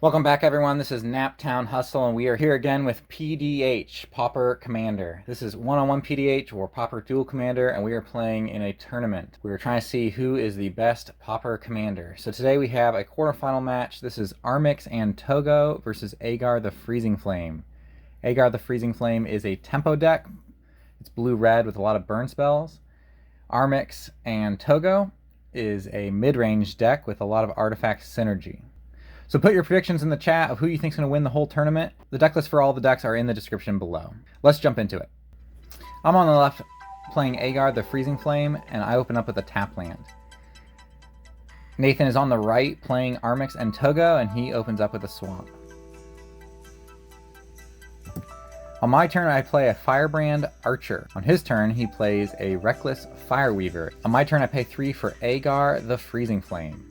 Welcome back, everyone. This is Naptown Hustle, and we are here again with PDH, Pauper Commander. This is one-on-one PDH or Pauper Dual Commander, and we are playing in a tournament. We are trying to see who is the best Pauper Commander. So today we have a quarterfinal match. This is Armix and Toggo versus Aegar the Freezing Flame. Aegar the Freezing Flame is a tempo deck. It's blue-red with a lot of burn spells. Armix and Toggo is a mid-range deck with a lot of artifact synergy. So put your predictions in the chat of who you think is going to win the whole tournament. The deck lists for all the decks are in the description below. Let's jump into it. I'm on the left playing Aegar the Freezing Flame, and I open up with a tap land. Nathan is on the right playing Armix and Toggo, and he opens up with a swamp. On my turn, I play a Firebrand Archer. On his turn, he plays a Reckless Fireweaver. On my turn, I pay 3 for Aegar the Freezing Flame.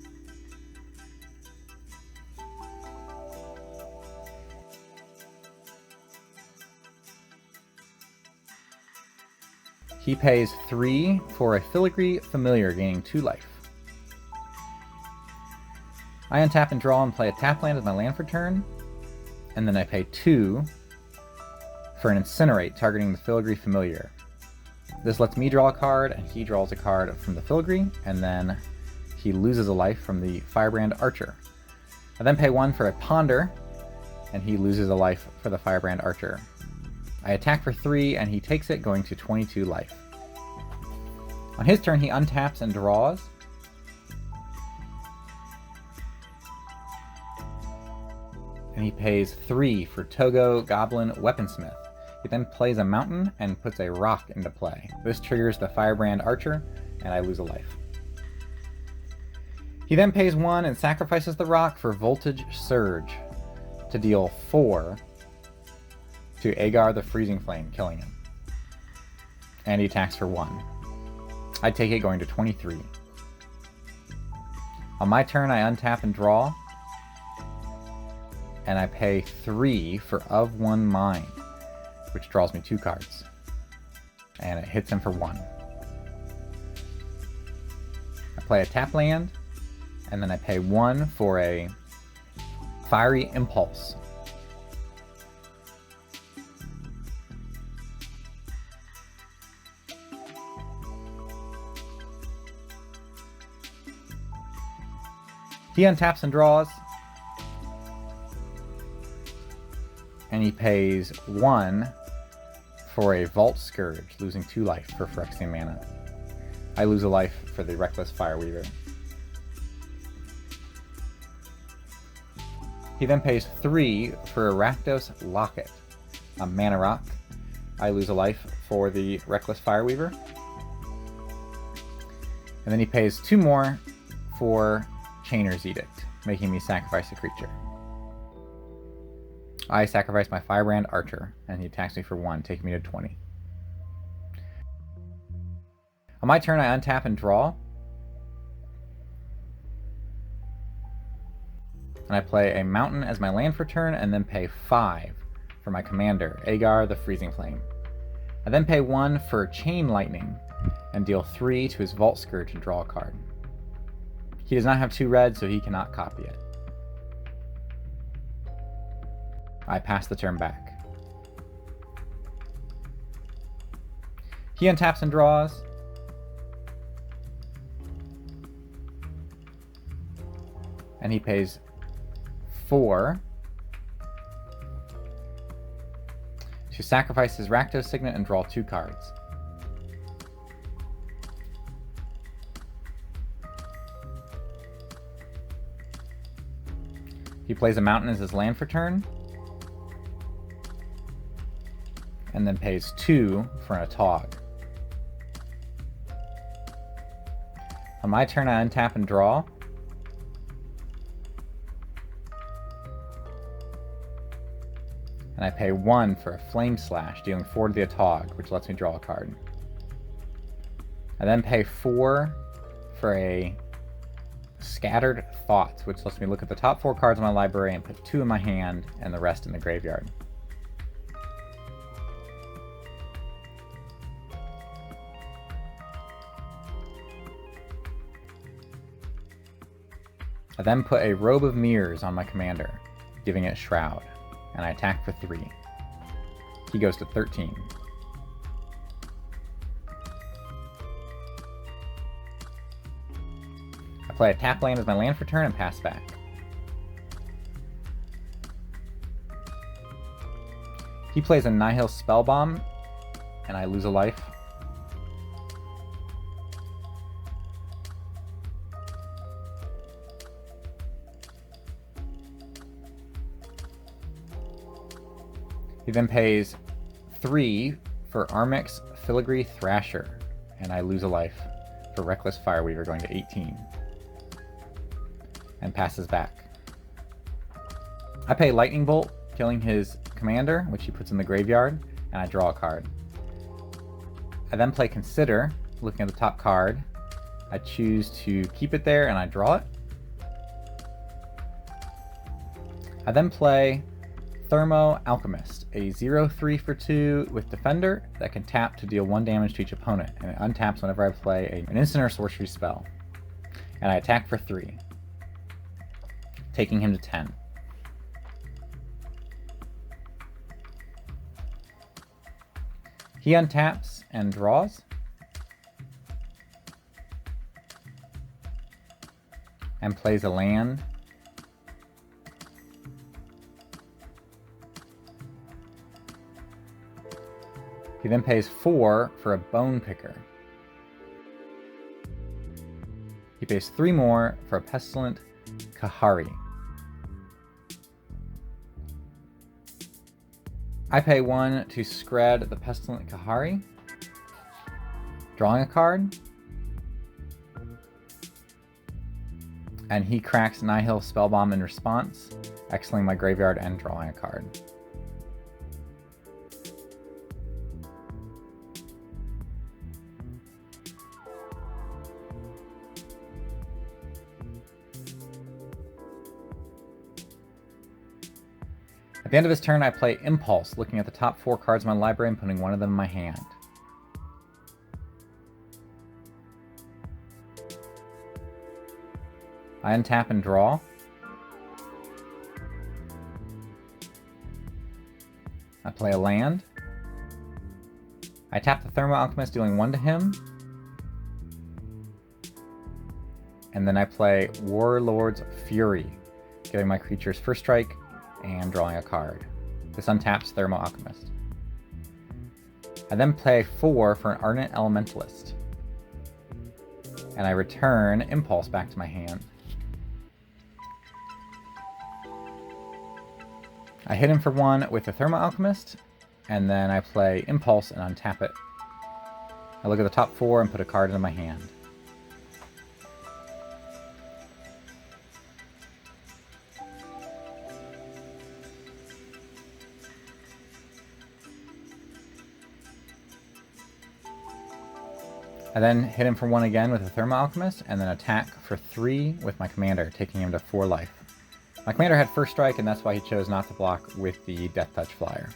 He pays 3 for a Filigree Familiar, gaining 2 life. I untap and draw and play a tap land as my land for turn, and then I pay 2 for an Incinerate, targeting the Filigree Familiar. This lets me draw a card, and he draws a card from the Filigree, and then he loses a life from the Firebrand Archer. I then pay 1 for a Ponder, and he loses a life for the Firebrand Archer. I attack for 3, and he takes it, going to 22 life. On his turn, he untaps and draws. And he pays 3 for Toggo, Goblin, Weaponsmith. He then plays a mountain and puts a rock into play. This triggers the Firebrand Archer, and I lose a life. He then pays 1 and sacrifices the rock for Voltage Surge to deal 4 to Aegar the Freezing Flame, killing him. And he attacks for 1. I take it, going to 23. On my turn, I untap and draw. And I pay 3 for Of One Mind, which draws me 2 cards. And it hits him for 1. I play a tap land, and then I pay 1 for a Fiery Impulse. He untaps and draws, and he pays 1 for a Vault Scourge, losing 2 life for Phyrexian mana. I lose a life for the Reckless Fireweaver. He then pays 3 for a Rakdos Locket, a mana rock. I lose a life for the Reckless Fireweaver. And then he pays 2 more for Chainer's Edict, making me sacrifice a creature. I sacrifice my Firebrand Archer, and he attacks me for 1, taking me to 20. On my turn, I untap and draw. And I play a Mountain as my land for turn, and then pay 5 for my commander, Aegar the Freezing Flame. I then pay 1 for Chain Lightning, and deal 3 to his Vault Scourge and draw a card. He does not have 2 red, so he cannot copy it. I pass the turn back. He untaps and draws. And he pays 4 to sacrifice his Rakdos Signet and draw 2 cards. He plays a mountain as his land for turn, and then pays 2 for an Atog. On my turn, I untap and draw. And I pay 1 for a Flame Slash, dealing 4 to the Atog, which lets me draw a card. I then pay 4 for a Scattered Thoughts, which lets me look at the top 4 cards in my library and put 2 in my hand and the rest in the graveyard. I then put a Robe of Mirrors on my commander. giving it Shroud, and I attack for 3. He goes to 13. I play a tap land as my land for turn and pass back. He plays a Nihil Spellbomb, and I lose a life. He then pays 3 for Armix Filigree Thrasher, and I lose a life for Reckless Fireweaver going to 18. And passes back. I pay Lightning Bolt, killing his commander, which he puts in the graveyard, and I draw a card. I then play Consider, looking at the top card. I choose to keep it there, and I draw it. I then play Thermo Alchemist, a 0/3 for 2 with Defender that can tap to deal 1 damage to each opponent, and it untaps whenever I play an instant or sorcery spell. And I attack for 3, taking him to 10. He untaps and draws. And plays a land. He then pays 4 for a Bone Picker. He pays 3 more for a Pestilent Kahari. I pay 1 to scred the Pestilent Kahari, drawing a card, and he cracks Nihil Spellbomb in response, exiling my graveyard and drawing a card. At the end of his turn, I play Impulse, looking at the top 4 cards in my library and putting one of them in my hand. I untap and draw. I play a land. I tap the Thermo Alchemist, dealing 1 to him. And then I play Warlord's Fury, giving my creatures first strike and drawing a card. This untaps Thermo Alchemist. I then play 4 for an Ardent Elementalist. And I return Impulse back to my hand. I hit him for 1 with the Thermo Alchemist, and then I play Impulse and untap it. I look at the top 4 and put a card into my hand. I then hit him for 1 again with a Thermo Alchemist, and then attack for 3 with my commander, taking him to 4 life. My commander had first strike, and that's why he chose not to block with the Death Touch Flyer.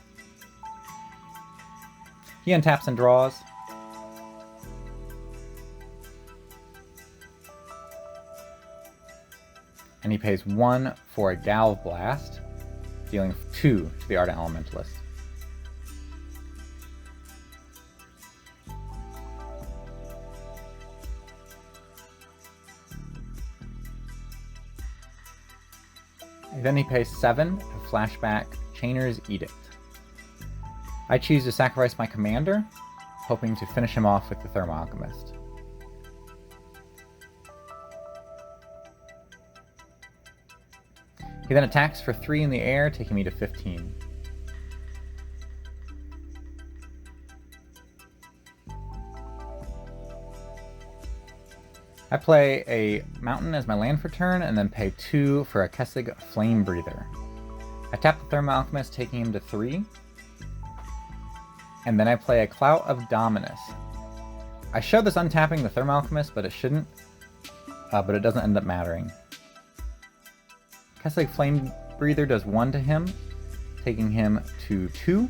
He untaps and draws. And he pays 1 for a Galv Blast, dealing 2 to the Ardent Elementalist. Then he pays 7 to flashback Chainer's Edict. I choose to sacrifice my commander, hoping to finish him off with the Thermo Alchemist. He then attacks for 3 in the air, taking me to 15. I play a Mountain as my land for turn, and then pay 2 for a Kessig Flame Breather. I tap the Thermo Alchemist, taking him to 3. And then I play a Clout of Dominus. I showed this untapping the Thermo Alchemist, but it shouldn't. But it doesn't end up mattering. Kessig Flame Breather does 1 to him, taking him to 2.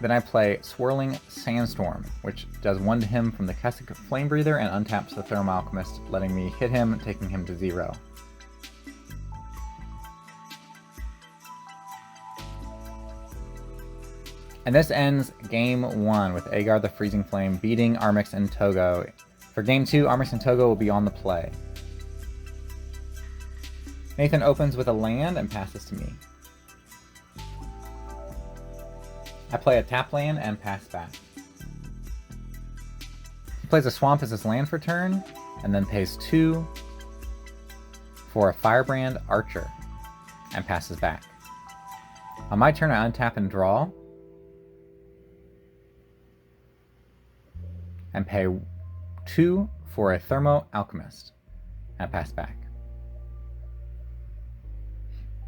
Then I play Swirling Sandstorm, which does 1 to him from the Keswick Flame Breather and untaps the Thermal Alchemist, letting me hit him, taking him to 0. And this ends Game 1 with Aegar the Freezing Flame beating Armix and Toggo. For Game 2, Armix and Toggo will be on the play. Nathan opens with a land and passes to me. I play a tap land and pass back. He plays a swamp as his land for turn, and then pays 2 for a Firebrand Archer, and passes back. On my turn, I untap and draw, and pay 2 for a Thermo Alchemist, and pass back.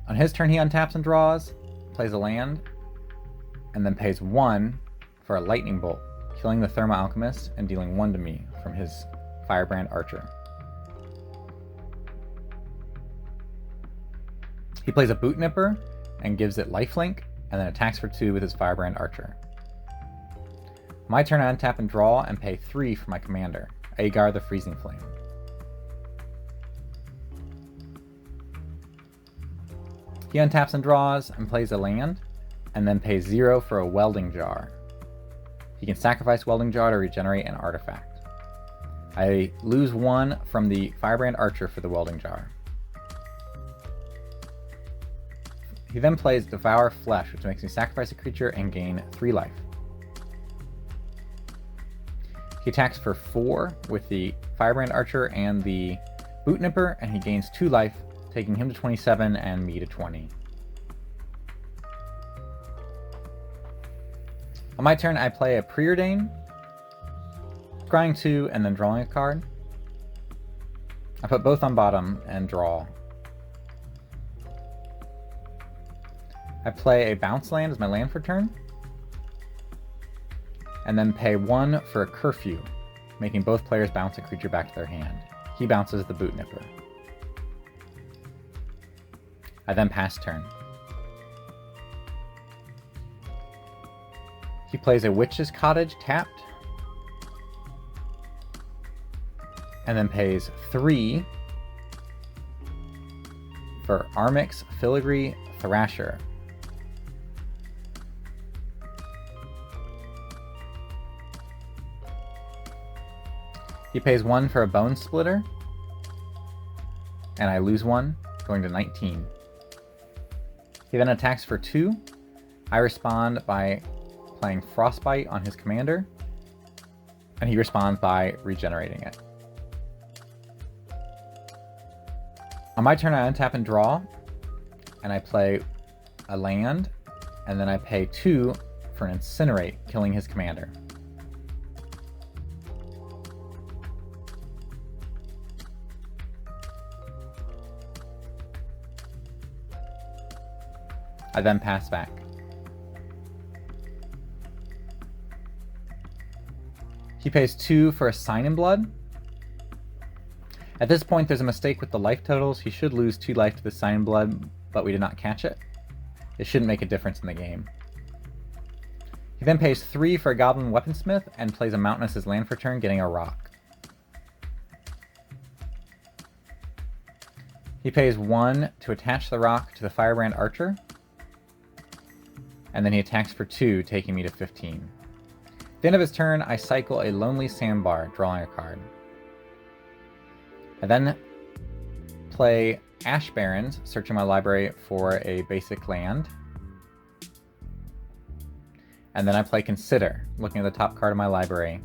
On his turn, he untaps and draws, plays a land, and then pays 1 for a Lightning Bolt, killing the Thermo Alchemist and dealing 1 to me from his Firebrand Archer. He plays a Boot Nipper and gives it lifelink, and then attacks for 2 with his Firebrand Archer. My turn, I untap and draw and pay 3 for my commander, Aegar the Freezing Flame. He untaps and draws and plays a land, and then pays 0 for a Welding Jar. He can sacrifice Welding Jar to regenerate an artifact. I lose 1 from the Firebrand Archer for the Welding Jar. He then plays Devour Flesh, which makes me sacrifice a creature and gain 3 life. He attacks for 4 with the Firebrand Archer and the Boot Nipper, and he gains 2 life, taking him to 27 and me to 20. On my turn, I play a Preordain, scrying 2 and then drawing a card. I put both on bottom and draw. I play a Bounce Land as my land for turn, and then pay 1 for a Curfew, making both players bounce a creature back to their hand. He bounces the Boot Nipper. I then pass turn. He plays a Witch's Cottage tapped, and then pays 3 for Armix Filigree Thrasher. He pays 1 for a Bone Splitter, and I lose 1, going to 19. He then attacks for 2. I respond by playing Frostbite on his commander, and he responds by regenerating it. On my turn, I untap and draw, and I play a land, and then I pay 2 for an Incinerate, killing his commander. I then pass back. He pays 2 for a Sign in Blood. At this point, there's a mistake with the life totals. He should lose 2 life to the Sign in Blood, but we did not catch it. It shouldn't make a difference in the game. He then pays 3 for a Goblin Weaponsmith and plays a Mountain as his land for turn, getting a rock. He pays 1 to attach the rock to the Firebrand Archer, and then he attacks for 2, taking me to 15. At the end of his turn, I cycle a Lonely Sandbar, drawing a card. I then play Ash Barrens, searching my library for a basic land. And then I play Consider, looking at the top card of my library.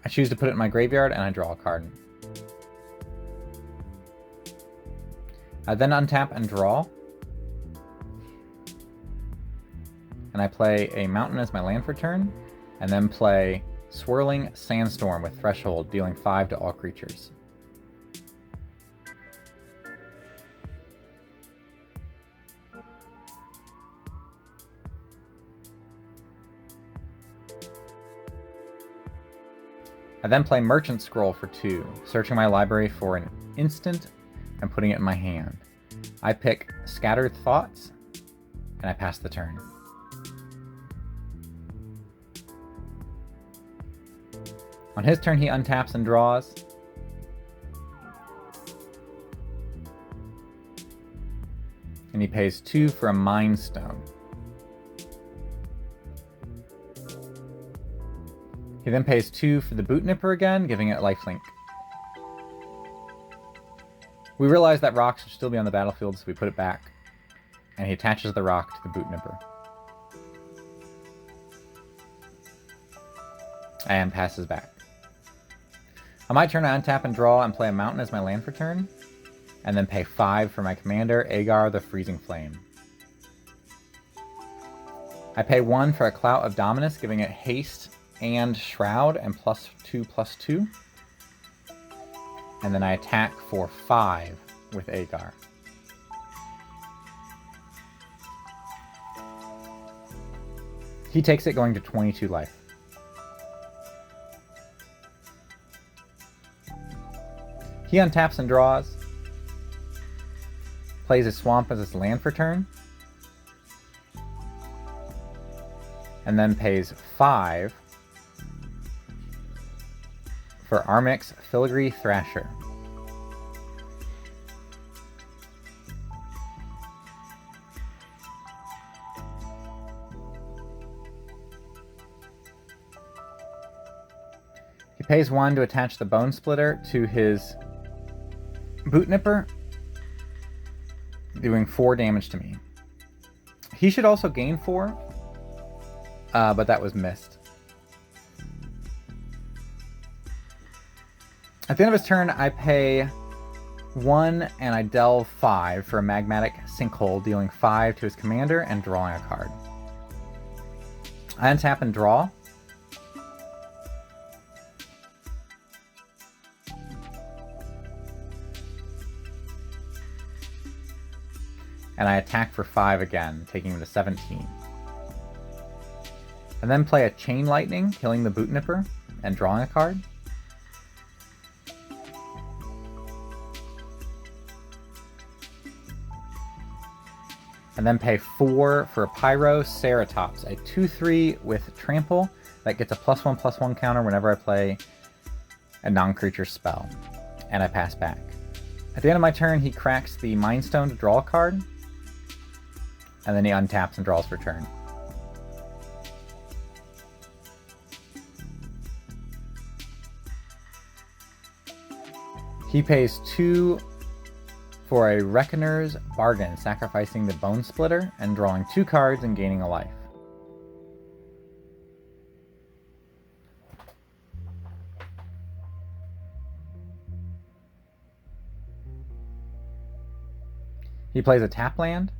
I choose to put it in my graveyard, and I draw a card. I then untap and draw, and I play a Mountain as my land for turn, and then play Swirling Sandstorm with Threshold, dealing 5 to all creatures. I then play Merchant Scroll for 2, searching my library for an instant and putting it in my hand. I pick Scattered Thoughts, and I pass the turn. On his turn, he untaps and draws. And he pays 2 for a Mind Stone. He then pays 2 for the Boot Nipper again, giving it lifelink. We realize that rock should still be on the battlefield, so we put it back. And he attaches the rock to the Boot Nipper. And passes back. On my turn, I untap and draw and play a mountain as my land for turn, and then pay 5 for my commander, Aegar the Freezing Flame. I pay 1 for a Clout of Dominus, giving it haste and shroud and +2/+2. And then I attack for 5 with Aegar. He takes it, going to 22 life. He untaps and draws, plays a swamp as his land for turn, and then pays 5 for Armix Filigree Thrasher. He pays 1 to attach the Bone Splitter to his Boot Nipper, doing 4 damage to me. He should also gain 4, but that was missed. At the end of his turn, I pay 1 and I delve 5 for a Magmatic Sinkhole, dealing 5 to his commander and drawing a card. I untap and draw. And I attack for 5 again, taking him to 17. And then play a Chain Lightning, killing the Boot Nipper and drawing a card. And then pay 4 for a Pyroceratops, a 2/3 with Trample that gets a +1/+1 counter whenever I play a non-creature spell. And I pass back. At the end of my turn, he cracks the Mind Stone to draw a card. And then he untaps and draws for turn. He pays 2 for a Reckoner's Bargain, sacrificing the Bone Splitter and drawing 2 cards and gaining a life. He plays a tap land,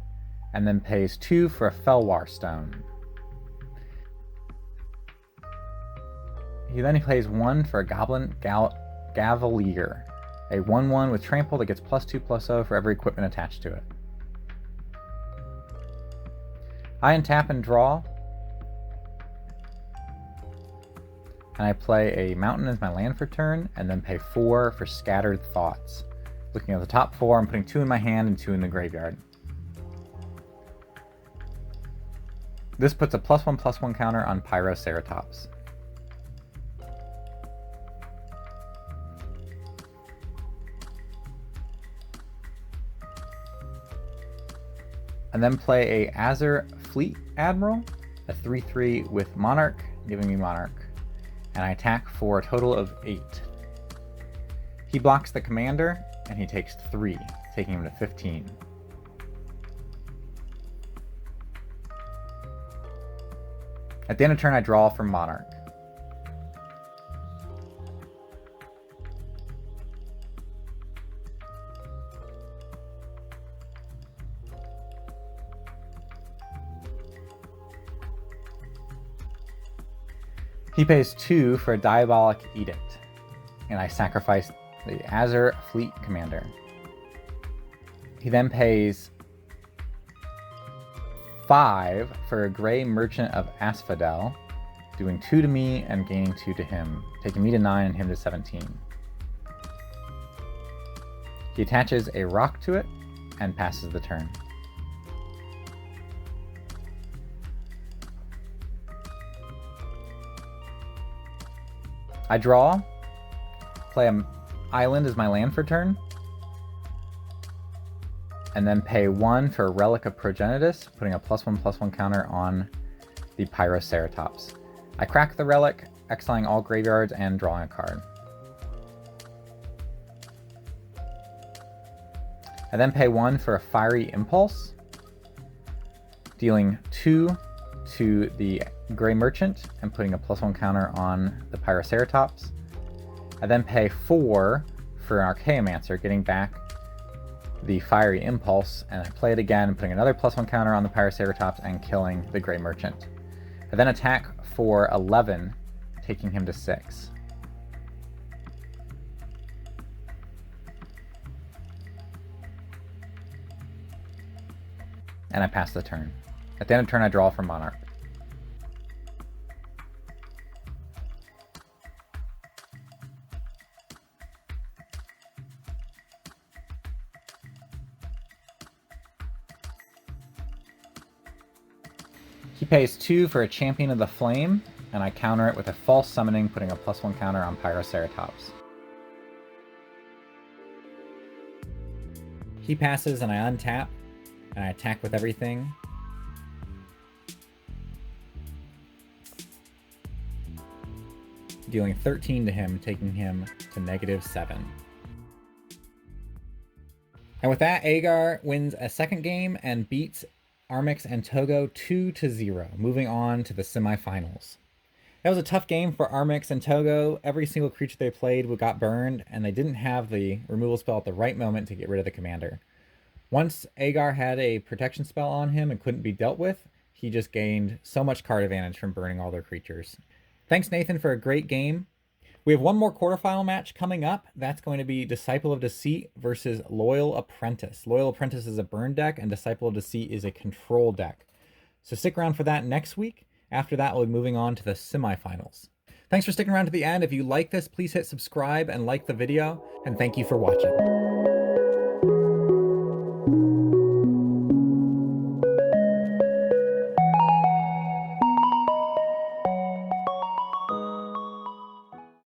and then pays 2 for a Felwar Stone. He plays 1 for a Goblin Gavalier, a 1/1 with Trample that gets +2/+0 for every equipment attached to it. I untap and draw, and I play a Mountain as my land for turn, and then pay 4 for Scattered Thoughts. Looking at the top 4, I'm putting 2 in my hand and 2 in the graveyard. This puts a +1/+1 counter on Pyroceratops. And then play a Azure Fleet Admiral, a 3/3 with Monarch, giving me Monarch. And I attack for a total of 8. He blocks the commander, and he takes 3, taking him to 15. At the end of turn, I draw from Monarch. He pays 2 for a Diabolic Edict, and I sacrifice the Azure Fleet Commander. He then pays 5 for a Grey Merchant of Asphodel, doing 2 to me and gaining 2 to him, taking me to 9 and him to 17. He attaches a rock to it and passes the turn. I draw, play an island as my land for turn, and then pay 1 for a Relic of Progenitus, putting a +1/+1 counter on the Pyroceratops. I crack the relic, exiling all graveyards and drawing a card. I then pay 1 for a Fiery Impulse, dealing 2 to the Gray Merchant and putting a +1 counter on the Pyroceratops. I then pay 4 for an Archaeomancer, getting back the Fiery Impulse, and I play it again, putting another +1 counter on the Pyroceratops and killing the Gray Merchant. I then attack for 11, taking him to 6. And I pass the turn. At the end of turn, I draw from Monarch. He pays 2 for a Champion of the Flame, and I counter it with a False Summoning, putting a +1 counter on Pyroceratops. He passes and I untap, and I attack with everything. Dealing 13 to him, taking him to -7. And with that, Aegar wins a second game and beats Armix and Toggo 2-0, moving on to the semifinals. That was a tough game for Armix and Toggo. Every single creature they played got burned, and they didn't have the removal spell at the right moment to get rid of the commander. Once Aegar had a protection spell on him and couldn't be dealt with, he just gained so much card advantage from burning all their creatures. Thanks, Nathan, for a great game. We have one more quarterfinal match coming up. That's going to be Disciple of Deceit versus Loyal Apprentice. Loyal Apprentice is a burn deck, and Disciple of Deceit is a control deck. So stick around for that next week. After that, we'll be moving on to the semifinals. Thanks for sticking around to the end. If you like this, please hit subscribe and like the video, and thank you for watching.